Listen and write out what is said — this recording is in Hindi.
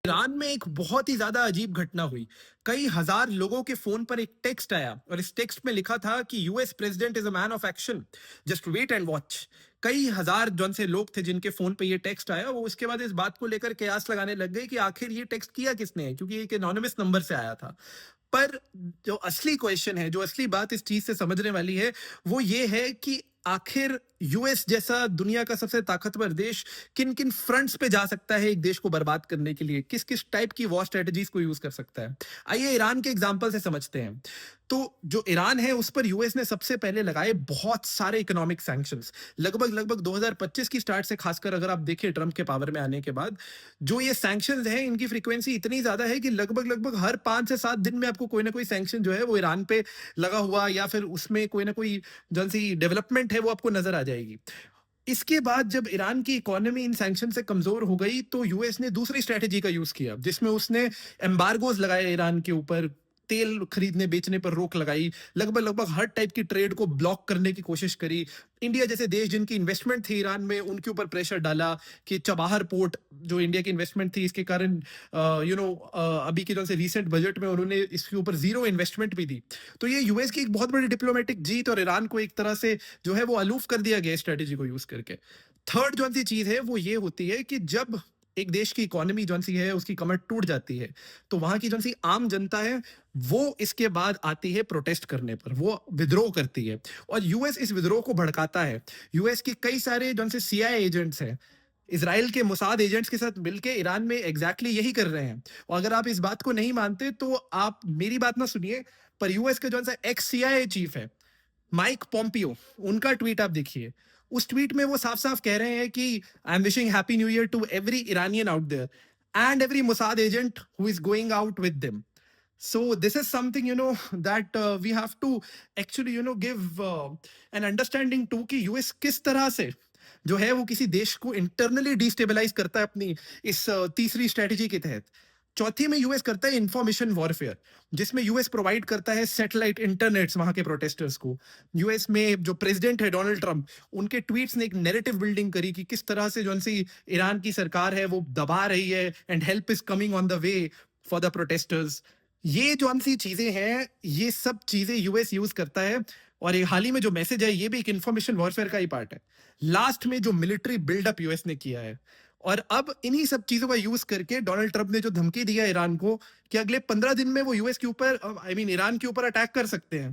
ईरान में एक बहुत ही ज़्यादा अजीब घटना हुई। कई हज़ार लोगों के फ़ोन पर एक टेक्स्ट आया और इस टेक्स्ट में लिखा था कि US president is a man of action, just wait and watch. कई हज़ार जौन से लोग थे जिनके फ़ोन पे ये टेक्स्ट आया, वो उसके बाद इस बात को लेकर कयास लगाने लग गए कि आखिर ये टेक्स्ट किया किसने है, क्योंकि एक एनोनिमस नंबर से आया था। पर जो असली क्वेश्चन है, जो असली बात इस चीज़ से समझने वाली है, वो ये है कि आखिर यूएस जैसा दुनिया का सबसे ताकतवर देश किन-किन फ्रंट्स पे जा सकता है एक देश को बर्बाद करने के लिए? किस-किस टाइप की वॉर स्ट्रैटेजीज़ को यूज़ कर सकता है? आइए ईरान के एग्ज़ाम्पल से समझते हैं। तो जो ईरान है उस पर यूएस ने सबसे पहले लगाए बहुत सारे इकोनॉमिक सैंक्शंस। लगभग 2025 की स्टार्ट से, खासकर अगर आप देखें ट्रंप के पावर में आने के बाद, जो ये सैंक्शंस हैं इनकी फ्रीक्वेंसी इतनी ज़्यादा है कि लगभग हर 5 से 7 दिन में आपको कोई ना कोई सैंक्शन जो है वो ईरान पे लगा हुआ, या फिर उसमें कोई ना कोई जौन-सी डेवलपमेंट है वो आपको नज़र आ जाएगी। इसके बाद जब ईरान की इकोनॉमी इन सैंक्शन से कमजोर हो गई, तो यूएस ने दूसरी स्ट्रेटेजी का यूज किया, जिसमें उसने एम्बार्गोज लगाए ईरान के ऊपर, तेल खरीदने बेचने पर रोक लगाई, लगभग हर टाइप की ट्रेड को ब्लॉक करने की कोशिश करी। इंडिया जैसे देश जिनकी इन्वेस्टमेंट थी ईरान में, उनके ऊपर प्रेशर डाला कि चबाहर पोर्ट, जो इंडिया की इन्वेस्टमेंट थी, इसके कारण अभी के जो से रिसेंट बजट में उन्होंने इसके ऊपर जीरो इन्वेस्टमेंट भी दी। तो ये यूएस की एक बहुत बड़ी डिप्लोमेटिक जीत, और ईरान को एक तरह से जो है वो अलूफ कर दिया गया स्ट्रेटेजी को यूज करके। थर्ड जो सी चीज है वो ये होती है कि जब एक देश की इकोनॉमी जो सी है उसकी कमर टूट जाती है, तो वहां की जो सी आम जनता है वो इसके बाद आती है प्रोटेस्ट करने पर, वो विद्रोह करती है, और यूएस इस विद्रोह को भड़काता है। यूएस के कई सारे जो से सीआईए एजेंट्स हैं, इसराइल के मोसाद एजेंट्स के साथ मिलके ईरान में एग्जैक्टली यही कर रहे हैं। और अगर आप इस बात को नहीं मानते तो आप मेरी बात ना सुनिए, पर यूएस का जो सा एक्स सीआईए चीफ है, माइक पोम्पियो, उनका ट्वीट आप देखिए। उस ट्वीट में वो साफ-साफ कह रहे हैं कि I am wishing happy new year to every Iranian out there and every Mossad agent who is going out with them. So this is something that we have to actually give an understanding to कि यूएस किस तरह से जो है वो किसी देश को इंटरनली डिस्टेबलाइज करता है अपनी इस तीसरी स्ट्रेटेजी के तहत। चौथी में यूएस करता है इंफॉर्मेशन वॉरफेयर, जिसमें यूएस प्रोवाइड करता है सैटेलाइट इंटरनेट्स वहां के प्रोटेस्टर्स को। यूएस में जो प्रेसिडेंट है डोनाल्ड ट्रंप, उनके ट्वीट्स ने एक नैरेटिव बिल्डिंग करी कि किस तरह से जो सी ईरान की सरकार है वो दबा रही है, and help is coming on the way for the protesters. ये जो सी चीजें हैं, ये सब चीजें यूएस यूज करता है। और ये हाल ही में जो मैसेज है, ये भी एक इंफॉर्मेशन वॉरफेयर का ही पार्ट है। लास्ट में जो मिलिट्री बिल्डअप यूएस ने किया है, और अब इन्हीं सब चीजों का यूज करके डोनाल्ड ट्रंप ने जो धमकी दी है ईरान को कि अगले 15 दिन में वो यूएस के ऊपर, आई मीन ईरान के ऊपर अटैक कर सकते हैं।